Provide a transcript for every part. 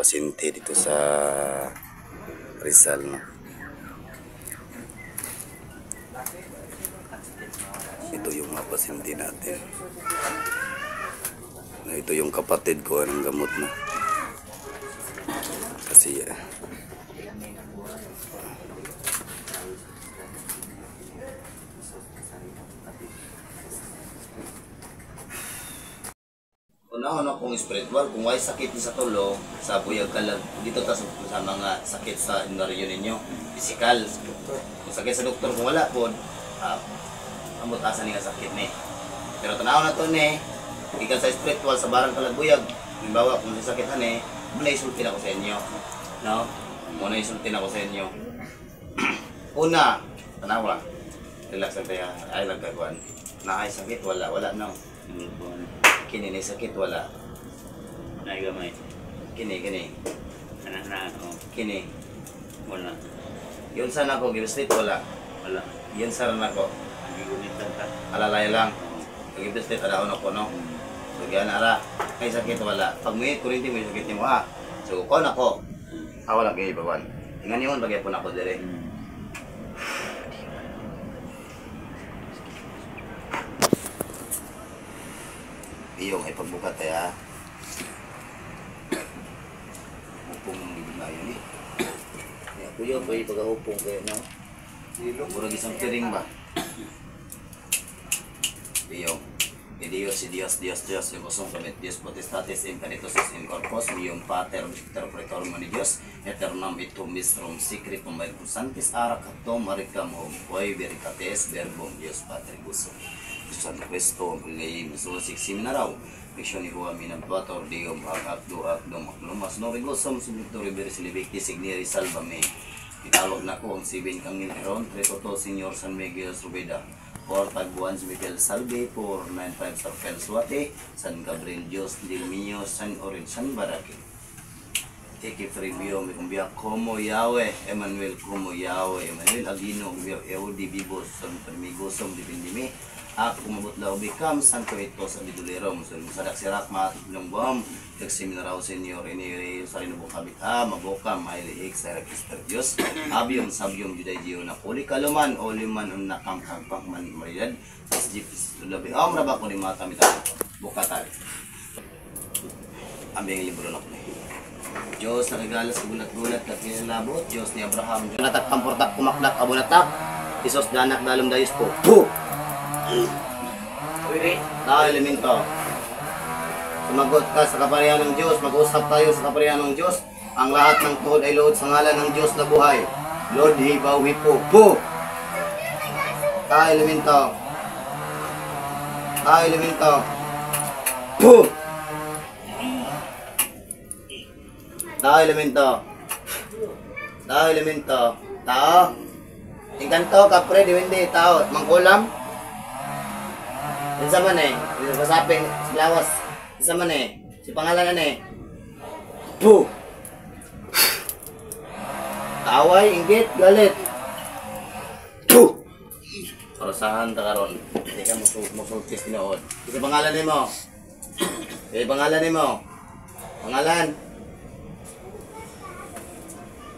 pasyente dito sa Rizal, no? Ito yung mga pasyente natin. Ito yung kapatid ko ng gamot na. Kasi una kung spiritual, kung may sakit sa tulo, sa buyag kalag, dito ta sa mga sakit sa inaryo ninyo, physical. Kung sakit sa doktor, kung wala po, amot asa nga sakit ni. Pero tanaw na to ni, ikan sa spiritual, sa barang kalag buyag, halimbawa kung sa sakit ni, muna isultin ako sa inyo. No? Muna isultin ako sa inyo. Una, tanawa, relax lang tayo, ay lagkakuan. Na ay sakit, wala, no? Kini ni sakit wala. Nay gamay. Kini. Anak na ako. Kini. Wala. Yun sana ko gibslit wala. Wala. Yun sana nako. Gigunitan ka. Alalay lang. Gibslit ada ono ko no. So gyana ara. Kay sakit wala. Pag may kurinti mo sakit mo ha. So ko nako. Wala kay baban. Ingan yun bagay po nako dire. Iyong ay pagbukat ya. Upong ng bibig na yun eh. Kuya, pwede pag-upong kayo no? Murag isang piring ba? Iyong. Dios, yung usong kamit Dios potestatis incarnitosis in corpus, miyong pater, interpretor mo ni Dios, eternam itum mistrum secret pumbayad santis ara kato maricam hom, hoy veritates verbum Dios Pater gusum. Santo Cristo, ang pagayim, sulasik siminaraw, fiksyon ni Juan Minagtuator, Diom, Akdo, Maklumas, Norigosum, Subvictory, Berisilibikti, Signiri, Salvame. Italog na ko ang Sibin Kangin Heron, Tretoto, Senyor San Miguel Subeda, por Tagbuan, Miguel Salve, por 95 Sarpel Suate, San Gabriel Dios, Dilminyo, San Orin, San Barake. Eki Fribio, Mikumbia, Como Yahweh, Emmanuel, Como Yahweh, Emmanuel Agino, Eudi Bibos, San Permigosum, Dipindimi, ako mabutlaw bikam santo ito sa bidulerom so sadak sirak matiklong bom nagseminaraw senyor ini sa ino bukabit mabukam mailiik sa register Dios abium sabium juday jiyo na kuli kaluman o liman un nakangkagpang man mariyad tas jipis labi raba ko ni mata mita bukatan aming libro na ko Diyos nagagalas sa gulat-gulat at kinalabot Diyos ni Abraham natak pamportak kumakdak abunatak Isos danak dalom dayos po elemento. Sumagot ka sa kaparihan ng Diyos, mag-usap tayo sa kaparihan ng Diyos. Ang lahat ng tuhod ay lood sa ngalan ng Diyos na buhay. Lord, hibaw, hipo, po! Elemento. Elemento. Po! Elemento. Elemento. Tao. Inkanto, kapre, diwindi, tao. Mangkulam. Isa man eh, pasapin, si Lawas. Isa man eh, si pangalan na eh. Puh! Taway, inggit, galit. Puh! Parusahan ta karon. Hindi ka musultis tinood. Isa pangalan ni mo. Pangalan ni mo. Pangalan.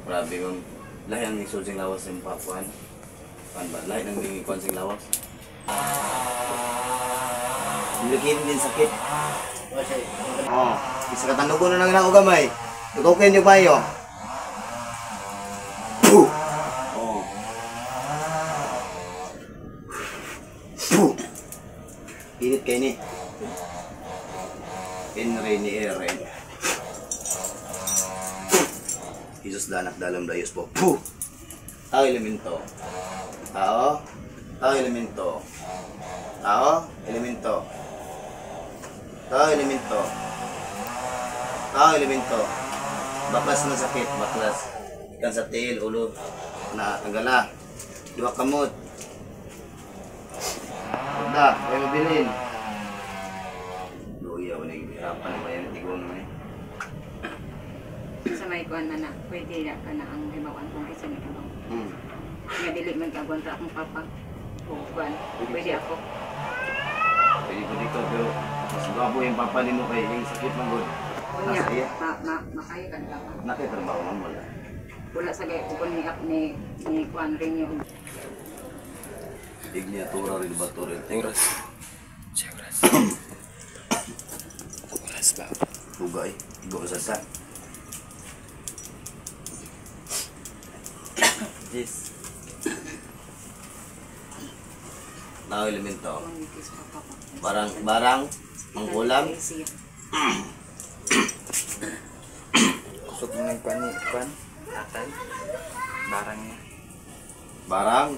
Grabe mong lahi ang isul sing Lawas ng Papuan. Lahi ng bingikon sing Lawas. Lukin din sakit. Oh, isa ka tanugo na lang ako gamay. Tutukin niyo ba yun? Oh. Init kayo ni. Penre ni Ere. Jesus danak dalam dayos po. Tao elemento. Tao elemento. Tao elemento. Tao elemento. Baklas ng sakit, baklas. Ikan sa tail, ulo, na tagala. Dua kamot. Pagda, kaya mabilin. Luya, wala yung hirapan ba yan, tigong na Sa may kuwan na pwede ka na ang limawan kung isa ni Kabang. Nga dili man kagwan sa akong papa. Kuwan, pwede ako. Pwede ko dito, pero mas babo yung papa ni mo kay yung sakit ng good. Unya, Masaya. makaya kan ka. Nakitrabaho man wala. Wala sa gaya ko ni Juan rin yung Igniatura rin ba to rin? Oras. Oras. Oras ba? Tugay. Igo sa sa. Yes. Tao elemento. pangikis pa papa. Barang ang ulam. Kusog mo ng pan. Atay. Barang niya. Barang.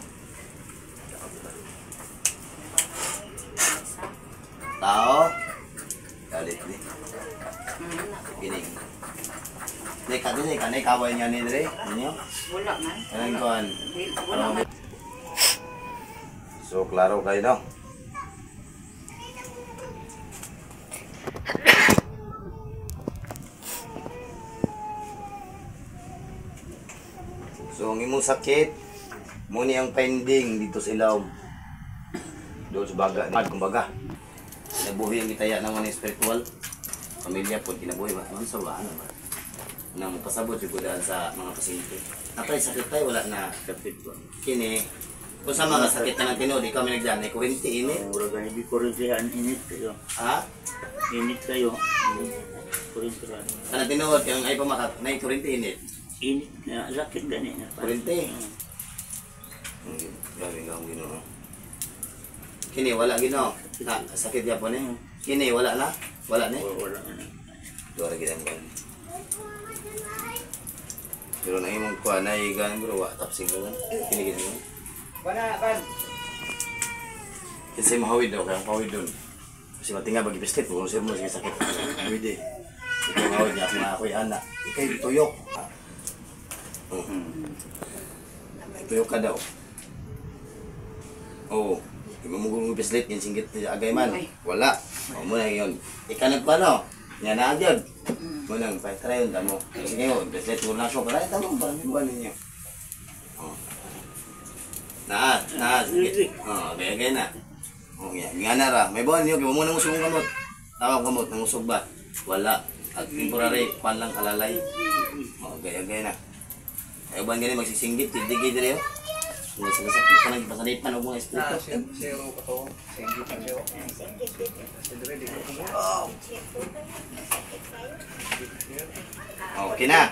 Tao. Galit ni. Kining. Nay kaway niya ni Dre. Ninyo? Wala man. Anong kuhan? Wala man. So, klaro kayo no? So, ang imong sakit, muni ang pending dito sa ilawom. Doon sa baga, kumbaga. Nabuhi ang itaya ng mga spiritual. Pamilya po, kinabuhi ba? Ano sa wala ba? Nang pasabot yung kudaan sa mga pasyente. Napay sakit tayo, wala na kapit po. Kini, kung sa mga sakit na ng tinod, ikaw may nagdaan, ay kurinti, init. Mura ka hindi kurintihan, init kayo. Ha? Init kayo. Kurintihan. Kanang tinod, yung ay pumakat, na kurinti, init. Init na, sakit gani na. Kurinti. Grabe nga ang gino. Kini, wala gino. Ha, sakit yapon eh. Kini, wala na? Wala na? Wala na. Dora kita mo. Pero na imong kuha na igan bro, tapsing ko man. Kini gini mo. Bana, ban. Kasi mahawid daw, kaya mahawid doon. Kasi matinga bagi biscuit, kung sir mo sige sakit. Mahawid eh. Ikaw mahawid niya, kung ako'y anak. Ikay tuyok. Tuyok ka daw. Oo. Ikaw mo kung biscuit, yung singgit agay man. Wala. O muna yun. Ika nagpano. Yan na agad. Munang pa-try yun tamo. Sige mo, biscuit ko na siya. Para tamo, parang yung buwan ninyo. Sige. Gaya na. Nga na ra. May buwan niyo, kaya mo nang usong kamot. Tawag kamot, nang usog ba? Wala. At temporary, pan lang alalay. Gaya na. Ay buwan ganyan magsisinggit, tidigay dito. Mga sagasakit pa nang pasalipan o mga espiritu. Zero ko to. Thank you. Okay na.